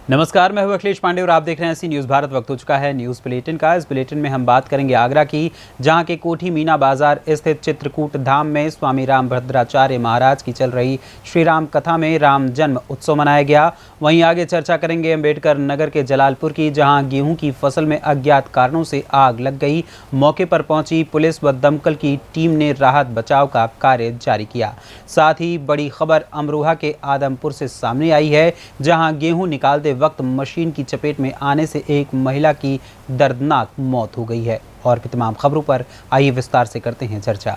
नमस्कार, मैं हूं अखिलेश पांडे और आप देख रहे हैं सी न्यूज़ भारत। वक्त हो चुका है न्यूज़ बुलेटिन का। इस बुलेटिन में हम बात करेंगे आगरा की, जहां के कोठी मीना बाजार स्थित चित्रकूट धाम में स्वामी रामभद्राचार्य महाराज की चल रही श्री राम कथा में राम जन्म उत्सव मनाया गया। वहीं आगे चर्चा करेंगे अम्बेडकर नगर के जलालपुर की, जहाँ गेहूँ की फसल में अज्ञात कारणों से आग लग गई। मौके पर पहुंची पुलिस व दमकल की टीम ने राहत बचाव का कार्य जारी किया। साथ ही बड़ी खबर अमरोहा के आदमपुर से सामने आई है, जहां गेहूं निकालते वक्त मशीन की चपेट में आने से एक महिला की दर्दनाक मौत हो गई है। और भी तमाम खबरों पर आइए विस्तार से करते हैं चर्चा।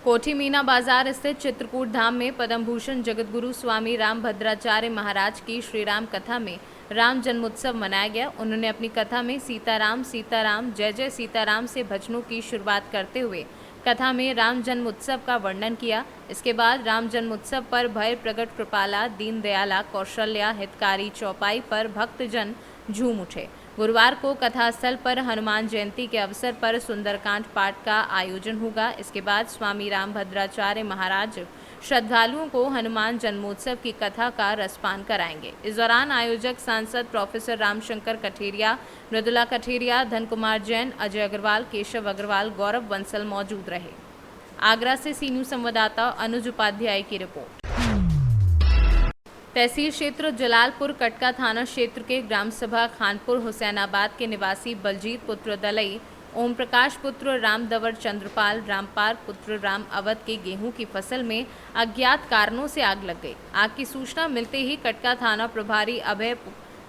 कोठी मीना बाजार स्थित चित्रकूट धाम में पद्म भूषण जगतगुरु स्वामी रामभद्राचार्य महाराज की श्री राम कथा में राम जन्मोत्सव मनाया गया। उन्होंने अपनी कथा में सीताराम सीताराम जय जय सीताराम से भजनों की शुरुआत करते हुए कथा में राम जन्म उत्सव का वर्णन किया। इसके बाद राम जन्म उत्सव पर भय प्रगट कृपाला दीन दयाला कौशल्या हितकारी चौपाई पर भक्तजन झूम उठे। गुरुवार को कथा स्थल पर हनुमान जयंती के अवसर पर सुंदरकांड पाठ का आयोजन होगा। इसके बाद स्वामी रामभद्राचार्य महाराज श्रद्धालुओं को हनुमान जन्मोत्सव की कथा का रसपान कराएंगे। इस दौरान आयोजक सांसद प्रोफेसर रामशंकर कठेरिया, मृदुला कठेरिया, धन कुमार जैन, अजय अग्रवाल, केशव अग्रवाल, गौरव बंसल मौजूद रहे। आगरा से सी न्यूज़ संवाददाता अनुज उपाध्याय की रिपोर्ट। तहसील क्षेत्र जलालपुर कटका थाना क्षेत्र के ग्राम सभा खानपुर हुसैनाबाद के निवासी बलजीत पुत्र दलई, ओम प्रकाश पुत्र रामदवर चंद्रपाल, रामपाल पुत्र राम अवध के गेहूं की फसल में अज्ञात कारणों से आग लग गई। आग की सूचना मिलते ही कटका थाना प्रभारी अभय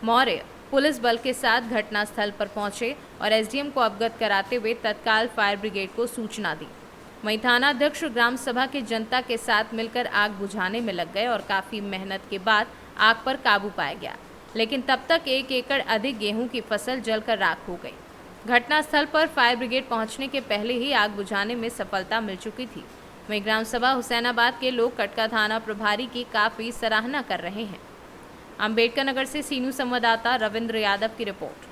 मौर्य पुलिस बल के साथ घटनास्थल पर पहुंचे और एसडीएम को अवगत कराते हुए तत्काल फायर ब्रिगेड को सूचना दी। वहीं थाना अध्यक्ष ग्राम सभा के जनता के साथ मिलकर आग बुझाने में लग गए और काफी मेहनत के बाद आग पर काबू पाया गया, लेकिन तब तक 1 एकड़ अधिक गेहूं की फसल जलकर राख हो गई। घटनास्थल पर फायर ब्रिगेड पहुंचने के पहले ही आग बुझाने में सफलता मिल चुकी थी। वहीं ग्राम सभा हुसैनाबाद के लोग कटका थाना प्रभारी की काफी सराहना कर रहे हैं। अम्बेडकर नगर से सी न्यूज़ संवाददाता रविंद्र यादव की रिपोर्ट।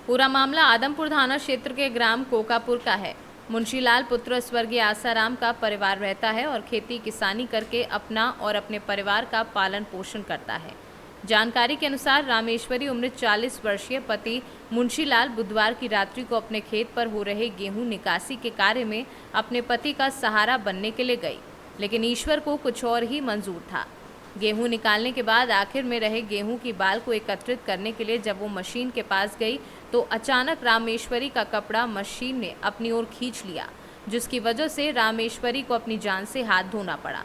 पूरा मामला आदमपुर थाना क्षेत्र के ग्राम कोकापुर का है। मुंशीलाल पुत्र स्वर्गीय आसाराम का परिवार रहता है और खेती किसानी करके अपना और अपने परिवार का पालन पोषण करता है। जानकारी के अनुसार रामेश्वरी उम्र 40 वर्षीय पति मुंशीलाल बुधवार की रात्रि को अपने खेत पर हो रहे गेहूं निकासी के कार्य में अपने पति का सहारा बनने के लिए गई, लेकिन ईश्वर को कुछ और ही मंजूर था। गेहूं निकालने के बाद आखिर में रहे गेहूं की बाल को एकत्रित करने के लिए जब वो मशीन के पास गई तो अचानक रामेश्वरी का कपड़ा मशीन ने अपनी ओर खींच लिया, जिसकी वजह से रामेश्वरी को अपनी जान से हाथ धोना पड़ा।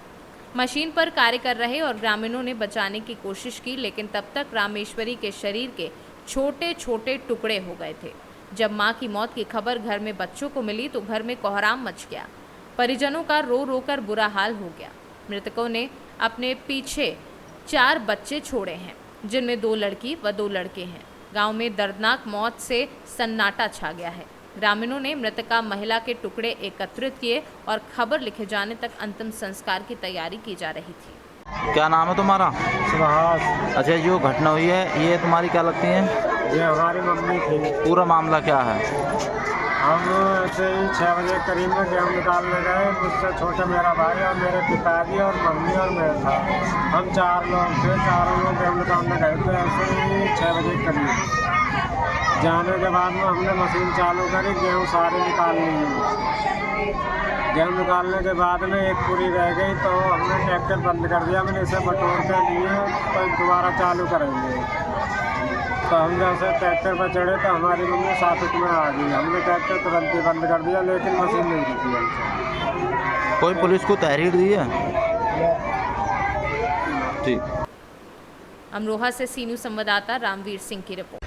मशीन पर कार्य कर रहे और ग्रामीणों ने बचाने की कोशिश की, लेकिन तब तक रामेश्वरी के शरीर के छोटे छोटे टुकड़े हो गए थे। जब मां की मौत की खबर घर में बच्चों को मिली तो घर में कोहराम मच गया। परिजनों का रो रो कर बुरा हाल हो गया। मृतकों ने अपने पीछे 4 बच्चे छोड़े हैं, जिनमें 2 लड़की व 2 लड़के हैं। गांव में दर्दनाक मौत से सन्नाटा छा गया है। ग्रामीणों ने मृतका महिला के टुकड़े एकत्रित किए और खबर लिखे जाने तक अंतिम संस्कार की तैयारी की जा रही थी। क्या नाम है तुम्हारा? सुभाष। अच्छा, जो घटना हुई है ये तुम्हारी क्या लगती है? ये हमारी मम्मी थी। पूरा मामला क्या है? हम ऐसे ही 6 बजे करीब में गेहूँ निकालने गए। मुझसे छोटे मेरा भाई और मेरे पिताजी और मम्मी और मैं था। हम 4 लोग थे। चारों लोग गेहूँ निकालने गए थे ऐसे ही 6 बजे करीब। जाने के बाद में हमने मशीन चालू करी, गेहूँ सारे निकाल लिए। गेहूँ निकालने के बाद में एक पूरी रह गई तो हमने ट्रैक्टर बंद कर दिया। मैंने इसे बटोर के लिए तो दोबारा चालू करेंगे। तो हम जैसे ट्रैक्टर पर चढ़े तो हमारी मम्मी साथ में आ गई। हमने ट्रैक्टर तुरंत ही बंद कर दिया, लेकिन मशीन नहीं रुकी हमसे। कोई पुलिस को तहरीर दी है? ठीक। अमरोहा से सी न्यूज़ संवाददाता रामवीर सिंह की रिपोर्ट।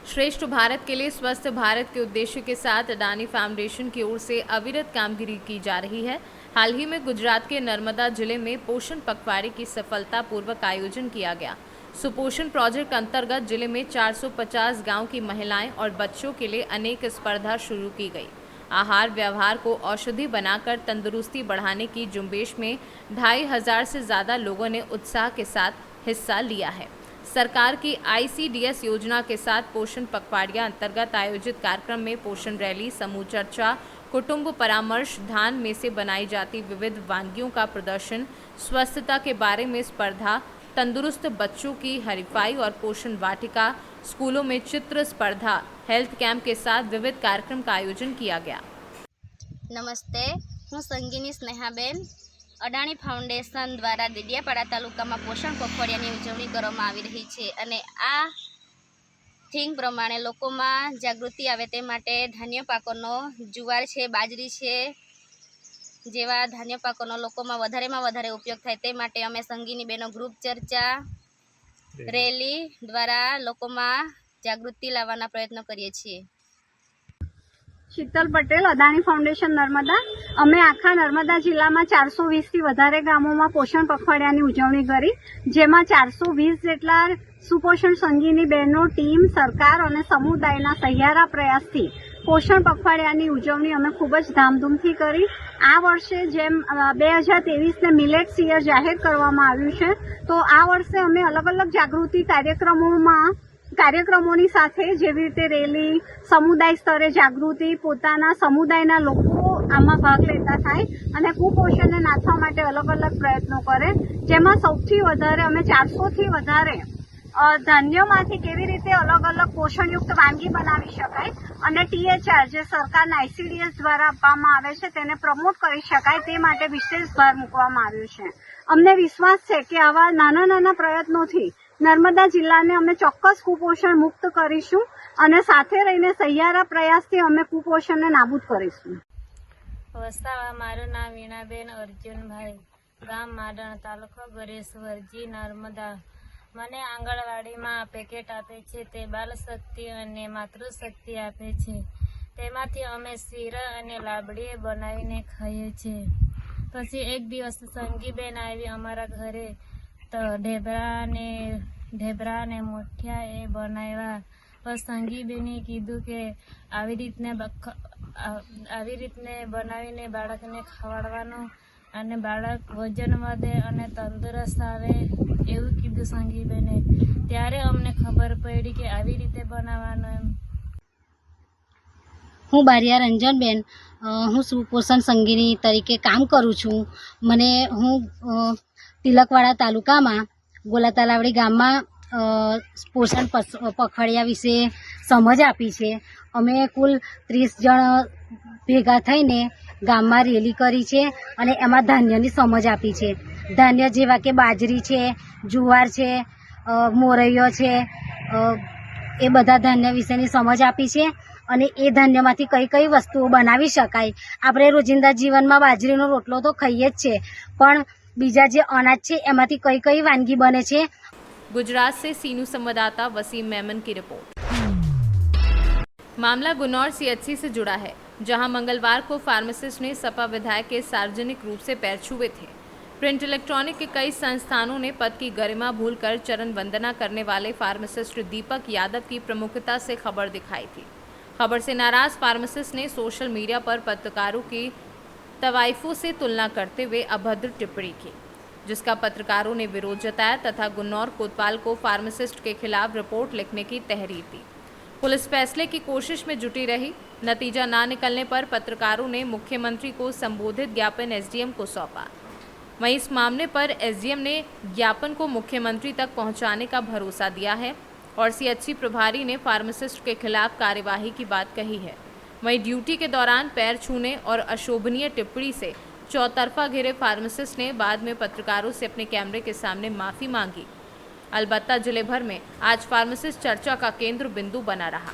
श्रेष्ठ भारत के लिए स्वस्थ भारत के उद्देश्य के साथ अडानी फाउंडेशन की ओर से अविरत कामगिरी की जा रही है। हाल ही में गुजरात के नर्मदा जिले में पोषण पखवाड़े की सफलतापूर्वक आयोजन किया गया। सुपोषण प्रोजेक्ट अंतर्गत जिले में 450 गांव की महिलाएं और बच्चों के लिए अनेक स्पर्धा शुरू की गई। आहार व्यवहार को औषधि बनाकर तंदुरुस्ती बढ़ाने की झुंबेश में 2500 से ज़्यादा लोगों ने उत्साह के साथ हिस्सा लिया है। सरकार की ICDS योजना के साथ पोषण पखवाड़िया अंतर्गत आयोजित कार्यक्रम में पोषण रैली, समूह चर्चा, कुटुंब परामर्श, धान में से बनाई जाती विविध वानगियों का प्रदर्शन, स्वस्थता के बारे में स्पर्धा, तंदुरुस्त बच्चों की हरीफाई और पोषण वाटिका, स्कूलों में चित्र स्पर्धा, हेल्थ कैंप के साथ विविध कार्यक्रम का आयोजन किया गया। नमस्ते, हूँ संगीनी स्नेहाबेन। अडाणी फाउंडेशन द्वारा डेडियापाड़ा तालुकाમાં પોષણ પખવાડિયાની ઉજવણી કરવામાં આવી રહી છે અને આ થીમ પ્રમાણે લોકોમાં જાગૃતિ આવે તે માટે ધાન્ય પાકોનો જુવાર છે, બાજરી છે જેવા ધાન્ય પાકોનો લોકોમાં વધારેમાં વધારે ઉપયોગ થાય તે માટે અમે સંગીની બહેનો ગ્રુપ ચર્ચા રેલી દ્વારા લોકોમાં જાગૃતિ લાવવાના પ્રયત્નો કરીએ છીએ। શીતલ પટેલ, અદાણી ફાઉન્ડેશન નર્મદા। અમે આખા નર્મદા જિલ્લામાં 420થી વધારે ગામોમાં પોષણ પખવાડિયાની ઉજવણી કરી, જેમાં 420 જેટલા સુપોષણ સંગીની બહેનો ટીમ, સરકાર અને સમુદાયના સહિયારા પ્રયાસથી પોષણ પખવાડિયાની ઉજવણી અમે ખૂબ જ ધામધૂમથી કરી। આ વર્ષે જેમ 2023ને મિલેટ્સ યર જાહેર કરવામાં આવ્યું છે, તો આ વર્ષે અમે અલગ અલગ જાગૃતિ કાર્યક્રમોની સાથે જેવી રીતે રેલી, સમુદાય સ્તરે જાગૃતિ, પોતાના સમુદાયના લોકો આમાં ભાગ લેતા થાય અને કુપોષણને નાથવા માટે અલગ અલગ પ્રયત્નો કરે, જેમાં સૌથી વધારે અમે 400થી વધારે ધાન્યોમાંથી કેવી રીતે અલગ અલગ પોષણયુક્ત વાનગી બનાવી શકાય અને THR જે સરકારના ICDS દ્વારા આપવામાં આવે છે તેને પ્રમોટ કરી શકાય તે માટે વિશેષ ભાર મૂકવામાં આવ્યો છે। અમને વિશ્વાસ છે કે આવા નાના નાના પ્રયત્નોથી નર્મદા જિલ્લાને અમે ચોક્કસ કુપોષણ મુક્ત કરીશું અને સાથે રહીને સહિયારા પ્રયાસથી અમે કુપોષણને નાબૂદ કરીશું। વસાવા, મારું નામ વીણાબેન અર્જુનભાઈ, ગામ માડણ, તાલુકો ગરેશ્વરજી, નર્મદા। મને આંગણવાડીમાં પેકેટ આપે છે તે બાલશક્તિ અને માતૃશક્તિ આપે છે, તેમાંથી અમે શીરા અને લાબડી બનાવીને ખાઈએ છીએ। પછી એક દિવસ સંગીબેન આવી અમારા ઘરે, તો ઢેબરા ને મોઠિયા એ બનાવ્યા। બસ સંગીબેને કીધું કે આવી રીતને બનાવીને બાળકને ખવડાવવાનું અને બાળક વજન વધે અને તંદુરસ્ત આવે એવું કીધું સંગીબેને। ત્યારે અમને ખબર પડી કે આવી રીતે બનાવવાનું એમ। હું બારિયા રંજનબેન, હું સુપોષણ સંગીની તરીકે કામ કરું છું। હું તિલકવાડા તાલુકામાં ગોલા તલાવડી ગામમાં પોષણ પખવાડિયા વિશે સમજ આપી છે। અમે કુલ 30 જણ ભેગા થઈને ગામમાં રેલી કરી છે અને એમાં ધાન્યની સમજ આપી છે। ધાન્ય જેવા કે બાજરી છે, જુવાર છે, મોરૈયો છે, એ બધા ધાન્ય વિશેની સમજ આપી છે અને એ ધાન્યમાંથી કઈ કઈ વસ્તુઓ બનાવી શકાય। આપણે રોજિંદા જીવનમાં બાજરીનો રોટલો તો ખાઈએ જ છે, પણ બીજા જે અનાજ છે એમાંથી કઈ કઈ વાનગી બને છે। गुजरात से सीनू संवाददाता वसीम मेमन की रिपोर्ट। मामला गुन्नौर CHC से जुड़ा है, जहां मंगलवार को फार्मासिस्ट ने सपा विधायक के सार्वजनिक रूप से पैर छुए थे। प्रिंट इलेक्ट्रॉनिक के कई संस्थानों ने पद की गरिमा भूलकर चरण वंदना करने वाले फार्मासिस्ट दीपक यादव की प्रमुखता से खबर दिखाई थी। खबर से नाराज फार्मासिस्ट ने सोशल मीडिया पर पत्रकारों की तवाइफों से तुलना करते हुए अभद्र टिप्पणी की, जिसका पत्रकारों ने विरोध जताया तथा गुन्नौर कोतवाल को फार्मासिस्ट के खिलाफ रिपोर्ट लिखने की तहरीर दी। पुलिस फैसले की कोशिश में जुटी रही। नतीजा ना निकलने पर पत्रकारों ने मुख्यमंत्री को संबोधित ज्ञापन SDM को सौंपा। वहीं इस मामले पर SDM ने ज्ञापन को मुख्यमंत्री तक पहुंचाने का भरोसा दिया है और CHC प्रभारी ने फार्मासिस्ट के खिलाफ कार्यवाही की बात कही है। वहीं ड्यूटी के दौरान पैर छूने और अशोभनीय टिप्पणी से चौतरफा घिरे फार्मासिस्ट ने बाद में पत्रकारों से अपने कैमरे के सामने माफी मांगी। अलबत्ता जिले भर में आज फार्मासिस्ट चर्चा का केंद्र बिंदु बना रहा।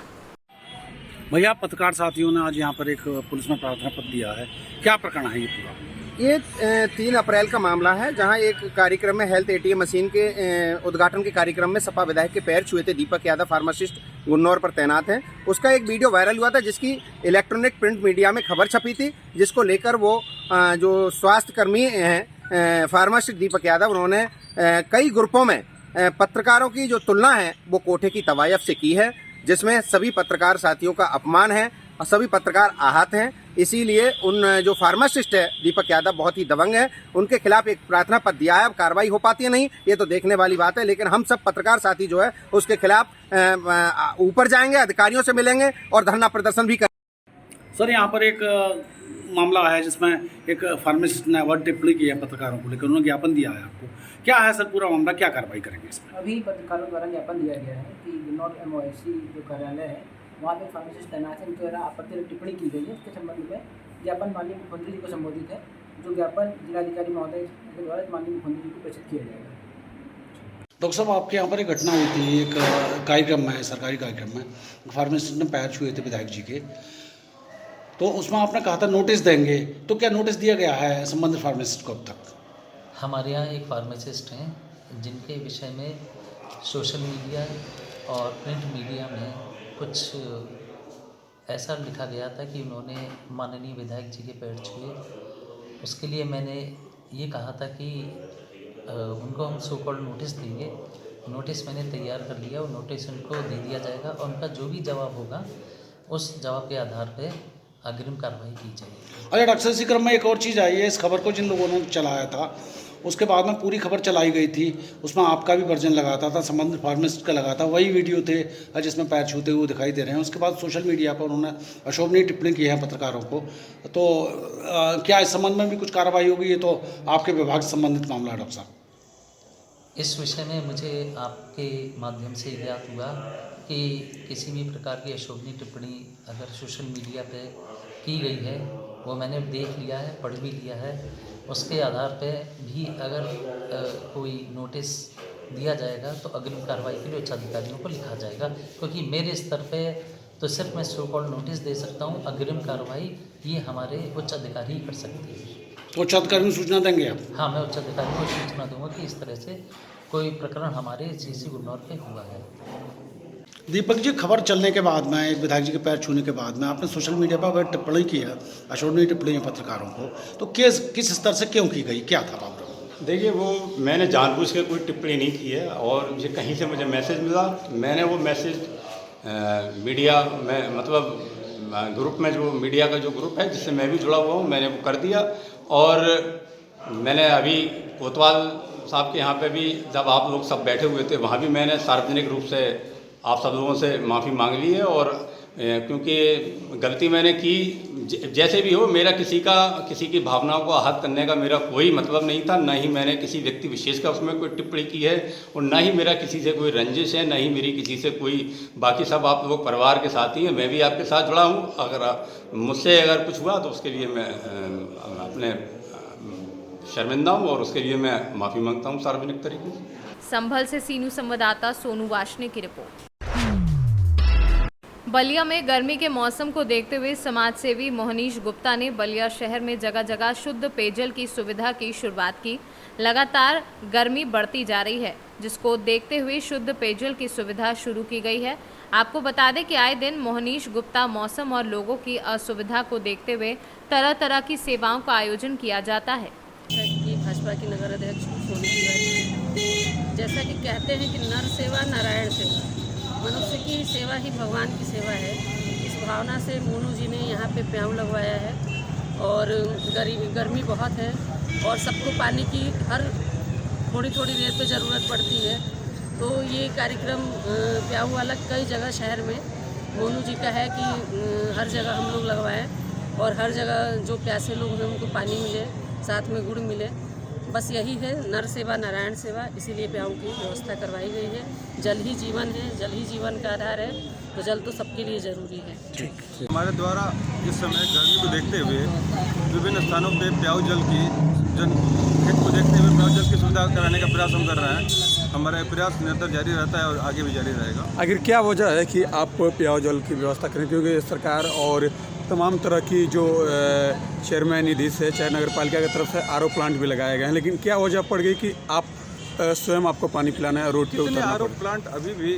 भैया, पत्रकार साथियों ने आज यहाँ पर एक पुलिस में प्रार्थना पत्र दिया है, क्या प्रकरण है ये पूरा? ये 3 अप्रैल का मामला है, जहां एक कार्यक्रम में हेल्थ ATM मशीन के उद्घाटन के कार्यक्रम में सपा विधायक के पैर छुए थे। दीपक यादव फार्मासिस्ट गुन्नौर पर तैनात हैं। उसका एक वीडियो वायरल हुआ था, जिसकी इलेक्ट्रॉनिक प्रिंट मीडिया में खबर छपी थी, जिसको लेकर वो जो स्वास्थ्य कर्मी हैं फार्मासिस्ट दीपक यादव, उन्होंने कई ग्रुपों में पत्रकारों की जो तुलना है वो कोठे की तवायफ से की है, जिसमें सभी पत्रकार साथियों का अपमान है और सभी पत्रकार आहत हैं। इसीलिए उन जो फार्मासिस्ट है दीपक यादव बहुत ही दबंग है, उनके खिलाफ एक प्रार्थना पत्र दिया है। अब कार्रवाई हो पाती है नहीं, ये तो देखने वाली बात है, लेकिन हम सब पत्रकार साथी जो है उसके खिलाफ ऊपर जाएंगे, अधिकारियों से मिलेंगे और धरना प्रदर्शन भी करेंगे। सर यहाँ पर एक मामला है जिसमें एक फार्मासिस्ट ने अवैध टिप्पणी की है पत्रकारों को लेकर, उन्होंने ज्ञापन दिया है आपको, क्या है सर पूरा मामला, क्या कार्रवाई करेंगे इसमें? अभी पत्रकारों द्वारा ज्ञापन दिया गया है कि गुन्नौर MOIC जो कार्यालय है वहाँ पे फार्मासिस्ट तैनात है, इनके द्वारा आपत्तिजनक टिप्पणी की गई है। इसके संबंध में ज्ञापन माननीय मुख्यमंत्री जी को संबोधित है, जो ज्ञापन जिलाधिकारी महोदय के द्वारा माननीय मुख्यमंत्री जी को प्रेषित किया जाएगा। डॉक्टर साहब, आपके यहाँ पर एक घटना हुई थी, एक कार्यक्रम में, सरकारी कार्यक्रम में फार्मासिस्ट ने पैर छुए थे विधायक जी के, तो उसमें आपने कहा था नोटिस देंगे, तो क्या नोटिस दिया गया है संबंधित फार्मासिस्ट को अब तक? हमारे यहाँ एक फार्मासिस्ट हैं जिनके विषय में सोशल मीडिया और प्रिंट मीडिया में कुछ ऐसा लिखा गया था कि उन्होंने माननीय विधायक जी के पैर छुए। उसके लिए मैंने ये कहा था कि उनको हम सो कॉल्ड नोटिस देंगे। नोटिस मैंने तैयार कर लिया और नोटिस उनको दे दिया जाएगा और उनका जो भी जवाब होगा उस जवाब के आधार पे अग्रिम कार्रवाई की जाएगी। अच्छा डॉक्टर, इसी क्रम में एक और चीज़ आई है, इस खबर को जिन लोगों ने चलाया था उसके बाद में पूरी खबर चलाई गई थी, उसमें आपका भी वर्जन लगाता था, संबंधित फार्मासिस्ट का लगा था, वही वीडियो थे जिसमें पैर छूते हुए दिखाई दे रहे हैं। उसके बाद सोशल मीडिया पर उन्होंने अशोभनीय टिप्पणी की है पत्रकारों को, तो क्या इस संबंध में भी कुछ कार्रवाई होगी? ये तो आपके विभाग से संबंधित मामला है डॉक्टर साहब। इस विषय में मुझे आपके माध्यम से ज्ञात हुआ कि किसी भी प्रकार की अशोभनीय टिप्पणी अगर सोशल मीडिया पे की गई है वो मैंने देख लिया है, पढ़ भी लिया है। उसके आधार पे भी अगर कोई नोटिस दिया जाएगा तो अग्रिम कार्रवाई के लिए उच्च अधिकारियों को लिखा जाएगा, क्योंकि मेरे स्तर पे तो सिर्फ मैं सो कॉल्ड नोटिस दे सकता हूँ, अग्रिम कार्रवाई ये हमारे उच्च अधिकारी ही कर सकते हैं। तो उच्च अधिकारी को सूचना देंगे आप? हाँ, मैं उच्च अधिकारी को सूचना दूंगा कि इस तरह से कोई प्रकरण हमारे CC गुन्नौर पे हुआ है। दीपक जी, खबर चलने के बाद में, एक विधायक जी के पैर छूने के बाद में आपने सोशल मीडिया पर वह टिप्पणी की है, अशोभनीय टिप्पणी है पत्रकारों को, तो किस स्तर से क्यों की गई, क्या था मामला? देखिए, वो मैंने जानबूझ के कोई टिप्पणी नहीं की है और मुझे कहीं से मुझे मैसेज मिला, मैंने वो मैसेज मीडिया में, मतलब ग्रुप में, जो मीडिया का जो ग्रुप है जिससे मैं भी जुड़ा हुआ हूँ, मैंने वो कर दिया। और मैंने अभी कोतवाल साहब के यहाँ पे भी जब आप लोग सब बैठे हुए थे वहाँ भी मैंने सार्वजनिक रूप से आप सब लोगों से माफ़ी मांग ली है। और क्योंकि गलती मैंने की, जैसे भी हो, मेरा किसी की भावनाओं को आहत करने का मेरा कोई मतलब नहीं था, ना ही मैंने किसी व्यक्ति विशेष का उसमें कोई टिप्पणी की है और ना ही मेरा किसी से कोई रंजिश है, ना ही मेरी किसी से कोई, बाकी सब आप लोग परिवार के साथ ही हैं, मैं भी आपके साथ जुड़ा हूँ। अगर मुझसे अगर कुछ हुआ तो उसके लिए मैं अपने शर्मिंदा हूँ और उसके लिए मैं माफ़ी मांगता हूँ सार्वजनिक तरीके से। संभल से सीनू संवाददाता सोनू वाशने की रिपोर्ट। बलिया में गर्मी के मौसम को देखते हुए समाजसेवी मोहनीश गुप्ता ने बलिया शहर में जगह जगह शुद्ध पेयजल की सुविधा की शुरुआत की। लगातार गर्मी बढ़ती जा रही है, जिसको देखते हुए शुद्ध पेयजल की सुविधा शुरू की गई है। आपको बता दें कि आए दिन मोहनीश गुप्ता मौसम और लोगों की असुविधा को देखते हुए तरह तरह की सेवाओं का आयोजन किया जाता है। भाजपा की नगर अध्यक्ष सोनी तिवारी, जैसा कि कहते हैं कि नर सेवा नारायण सेवा, मनुष्य की सेवा ही भगवान की सेवा है। इस भावना से मोनू जी ने यहाँ पे प्याऊ लगवाया है और गर्मी बहुत है और सबको पानी की हर थोड़ी थोड़ी देर पे ज़रूरत पड़ती है। तो ये कार्यक्रम प्याऊ वाला कई जगह शहर में मोनू जी का है कि हर जगह हम लोग लगवाएं और हर जगह जो प्यासे लोग हैं उनको पानी मिले, साथ में गुड़ मिले। बस यही है, नर सेवा नारायण सेवा, इसीलिए प्याऊ की व्यवस्था करवाई गई है। जल ही जीवन है, जल ही जीवन का आधार है, तो जल तो सबके लिए ज़रूरी है। हमारे द्वारा इस समय गर्मी को देखते हुए विभिन्न स्थानों पे प्याऊ जल की हित को देखते हुए प्याऊ जल की सुविधा कराने का प्रयास हम कर रहे हैं। हमारा प्रयास निरंतर जारी रहता है और आगे भी जारी रहेगा। आखिर क्या वजह है कि आप प्याऊ जल की व्यवस्था करें, क्योंकि सरकार और तमाम तरह की जो शहर में निधि से, चाहे नगर पालिका की तरफ से RO प्लांट भी लगाए गए हैं, लेकिन क्या वजह पड़ गई कि आप स्वयं आपको पानी पिलाना है, रोड पे उतरना? RO प्लांट अभी भी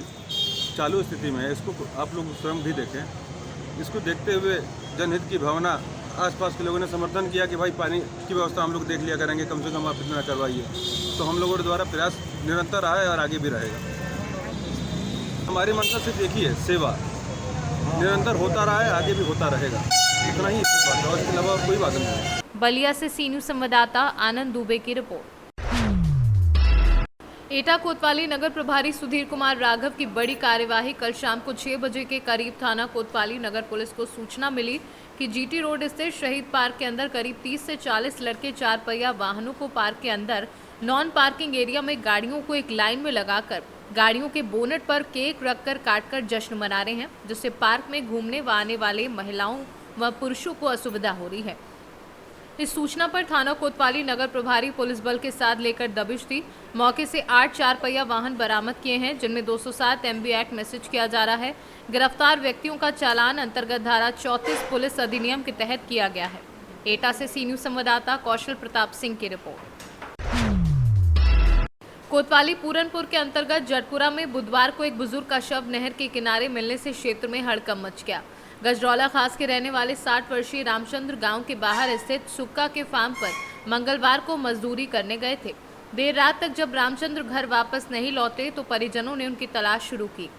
चालू स्थिति में है, इसको आप लोग स्वयं भी देखें। इसको देखते हुए जनहित की भावना, आसपास के लोगों ने समर्थन किया कि भाई पानी की व्यवस्था हम लोग देख लिया करेंगे, कम से कम आप इतना करवाइए। तो हम लोगों द्वारा प्रयास निरंतर रहा है और आगे भी रहेगा। हमारी मंशा सिर्फ एक ही है, सेवा निरंतर होता रहा है, आगे भी होता रहेगा, इतना ही बात है और इसके अलावा कोई बात नहीं। बलिया से सीनू संवाददाता आनंद दुबे की रिपोर्ट। एटा कोतवाली नगर प्रभारी सुधीर कुमार राघव की बड़ी कार्यवाही। कल शाम को 6 बजे के करीब थाना कोतवाली नगर पुलिस को सूचना मिली कि जीटी रोड स्थित शहीद पार्क के अंदर करीब 30 से 40 लड़के 4 पहिया वाहनों को पार्क के अंदर नॉन पार्किंग एरिया में गाड़ियों को एक लाइन में लगाकर गाड़ियों के बोनेट पर केक रखकर काटकर जश्न मना रहे हैं, जिससे पार्क में घूमने व आने वाले महिलाओं व पुरुषों को असुविधा हो रही है। इस सूचना पर थाना कोतवाली नगर प्रभारी पुलिस बल के साथ लेकर दबिश दी। मौके से 8 4 पहिया वाहन बरामद किए हैं, जिनमें 207 MB एक्ट मैसेज किया जा रहा है। गिरफ्तार व्यक्तियों का चालान अंतर्गत धारा 34 पुलिस अधिनियम के तहत किया गया है। एटा से सी न्यूज संवाददाता कौशल प्रताप सिंह की रिपोर्ट। कोतवाली पूरनपुर के अंतर्गत जटपुरा में बुधवार को एक बुजुर्ग का शव नहर के किनारे मिलने से क्षेत्र में हड़कंप मच गया। गजरौला खास के रहने वाले 60 वर्षीय रामचंद्र गांव के बाहर स्थित सुक्का के फार्म पर मंगलवार को मजदूरी करने गए थे। देर रात तक जब रामचंद्र घर वापस नहीं लौटे तो परिजनों ने उनकी तलाश शुरू की।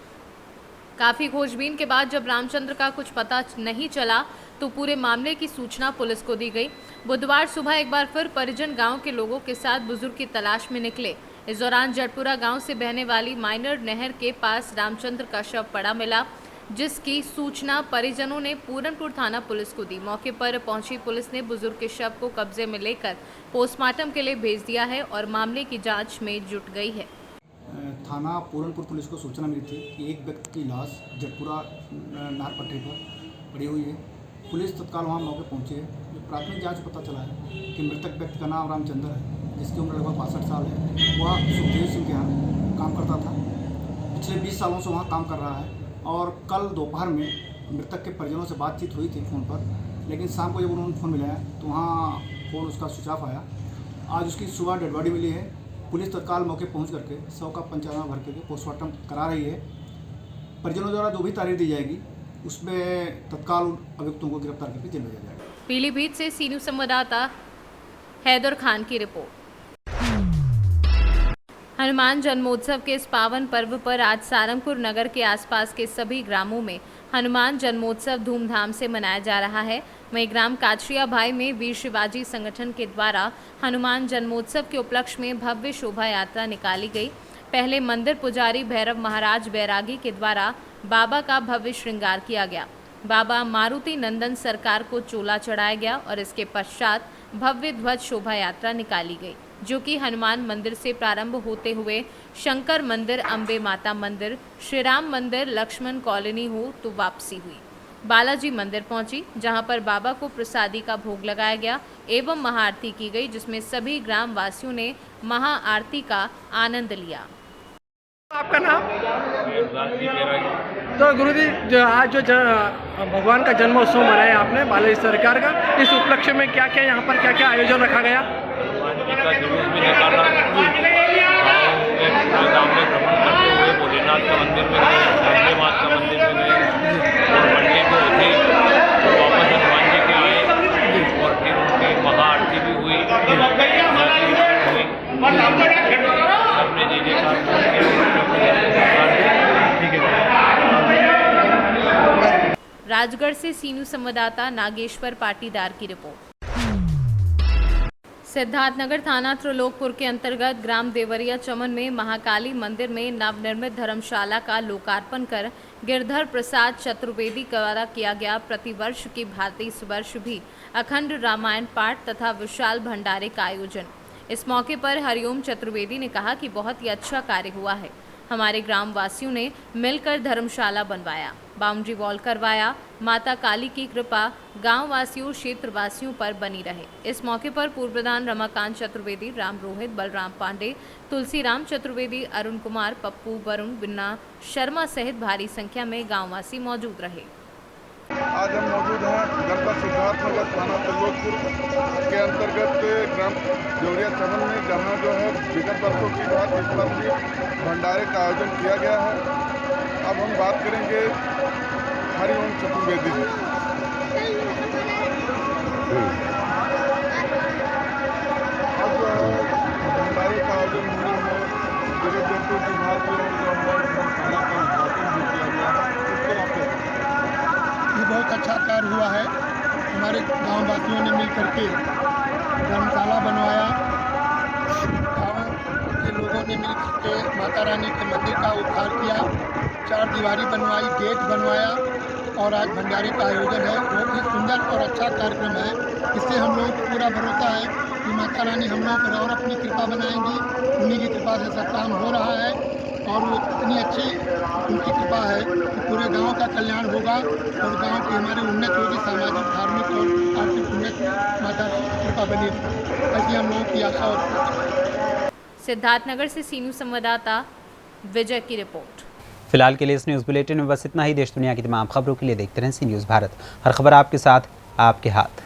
काफी खोजबीन के बाद जब रामचंद्र का कुछ पता नहीं चला तो पूरे मामले की सूचना पुलिस को दी गई। बुधवार सुबह एक बार फिर परिजन गांव के लोगों के साथ बुजुर्ग की तलाश में निकले। इस दौरान जटपुरा गांव से बहने वाली माइनर नहर के पास रामचंद्र का शव पड़ा मिला, जिसकी सूचना परिजनों ने पूरनपुर थाना पुलिस को दी। मौके पर पहुंची पुलिस ने बुजुर्ग के शव को कब्जे में लेकर पोस्टमार्टम के लिए भेज दिया है और मामले की जांच में जुट गई है। थाना पूरनपुर पुलिस को सूचना मिली थी कि एक व्यक्ति की लाश जटपुरा नार पटरी पर पड़ी हुई है। पुलिस तत्काल वहां मौके पहुंची है। प्राथमिक जांच पता चला है कि मृतक व्यक्ति का नाम रामचंद्र है, जिसकी उम्र लगभग 62 साल है। वह सुखदेव सिंह के यहाँ काम करता था। पिछले 20 सालों से वहाँ काम कर रहा है और कल दोपहर में मृतक के परिजनों से बातचीत हुई थी फ़ोन पर, लेकिन शाम को जब उन्होंने फ़ोन मिलाया तो वहाँ फ़ोन उसका स्विच ऑफ आया। आज उसकी सुबह डेड बॉडी मिली है। पुलिस तत्काल मौके पहुंच करके शव का पंचनामा भर करके पोस्टमार्टम करा रही है। परिजनों द्वारा जो भी तारीख दी जाएगी उसमें तत्काल अभियुक्तों को गिरफ्तार करके जेल भेजा जाएगा। पीलीभीत से सी न्यूज संवाददाता हैदर खान की रिपोर्ट। हनुमान जन्मोत्सव के इस पावन पर्व पर आज सारंगपुर नगर के आसपास के सभी ग्रामों में हनुमान जन्मोत्सव धूमधाम से मनाया जा रहा है। वहीं ग्राम काचरिया भाई में वीर शिवाजी संगठन के द्वारा हनुमान जन्मोत्सव के उपलक्ष्य में भव्य शोभा यात्रा निकाली गई। पहले मंदिर पुजारी भैरव महाराज बैरागी के द्वारा बाबा का भव्य श्रृंगार किया गया। बाबा मारुति नंदन सरकार को चोला चढ़ाया गया और इसके पश्चात भव्य ध्वज शोभा यात्रा निकाली गई, जो कि हनुमान मंदिर से प्रारंभ होते हुए शंकर मंदिर, अंबे माता मंदिर, श्री राम मंदिर, लक्ष्मण कॉलोनी हो तो वापसी हुई। बालाजी मंदिर पहुंची, जहां पर बाबा को प्रसादी का भोग लगाया गया एवं महाआरती की गई, जिसमें सभी ग्राम वासियों ने महाआरती का आनंद लिया। आपका नाम? तो गुरुजी, जो आज जो भगवान का जन्मोत्सव मनाया आपने बालाजी सरकार का, इस उपलक्ष्य में क्या क्या यहाँ पर क्या क्या आयोजन रखा गया? का जुलूस भी निकाला गाँव में भ्रमण करते हुए भोलेनाथ का मंदिर में गए, अंबे माता का मंदिर में गए और मंडे को उठे तो वापस हनुमान जी के आए और फिर उनकी महाआरती भी हुई, सबने जी ने राजगढ़ से सी न्यूज संवाददाता नागेश्वर पाटीदार की रिपोर्ट। सिद्धार्थनगर थाना त्रिलोकपुर के अंतर्गत ग्राम देवरिया चमन में महाकाली मंदिर में नवनिर्मित धर्मशाला का लोकार्पण कर गिरधर प्रसाद चतुर्वेदी द्वारा किया गया। प्रतिवर्ष की भांति इस वर्ष भी अखंड रामायण पाठ तथा विशाल भंडारे का आयोजन। इस मौके पर हरिओम चतुर्वेदी ने कहा कि बहुत ही अच्छा कार्य हुआ है। हमारे ग्राम वासियों ने मिलकर धर्मशाला बनवाया, बाउंड्री वॉल करवाया। माता काली की कृपा गांव वासियों क्षेत्र वासियों पर बनी रहे। इस मौके पर पूर्व प्रधान रमाकांत चतुर्वेदी, राम रोहित, बलराम पांडे, तुलसीराम चतुर्वेदी, अरुण कुमार, पप्पू, वरुण, बिन्ना शर्मा सहित भारी संख्या में गांववासी मौजूद रहे। आज हम मौजूद हैं जनपद सिद्धार्थनगर थाना त्रिलोकपुर के अंतर्गत ग्राम देवरिया चमन में, जहां जो है विगत वर्षों की बात इस बार भी भंडारे का आयोजन किया गया है। अब हम बात करेंगे हरिओम चतुर्वेदी जी। अब जो है भंडारे का आयोजन होने में जगत जंतु की भांति जो है धर्मशाला का उद्घाटन भी किया गया है। इसको आप ये बहुत अच्छा कार्य हुआ है। हमारे गाँव वासियों ने मिल करके धर्मशाला बनवाया, गाँव के लोगों ने मिल करके माता रानी के मंदिर का उद्धार किया, 4 दीवारी बनवाई, गेट बनवाया और आज भंडारे का आयोजन है। बहुत ही सुंदर और अच्छा कार्यक्रम है। इससे हम लोगों को पूरा भरोसा है कि माता रानी हम लोगों पर और अपनी कृपा बनाएंगी। उन्हीं की कृपा से सब काम हो रहा है और वो इतनी अच्छी उनकी कृपा है कि पूरे गांव का कल्याण होगा और गांव की हमारी उन्नति होगी, सामाजिक, धार्मिक और आर्थिक उन्नति माता की कृपा बनी रहेगी, ऐसी हम लोगों की आशा और सिद्धार्थनगर से सी न्यूज़ संवाददाता विजय की रिपोर्ट। फिलहाल के लिए इस न्यूज़ बुलेटिन में बस इतना ही। देश दुनिया की तमाम खबरों के लिए देखते रहें सी न्यूज़ भारत। हर खबर आपके साथ, आपके हाथ।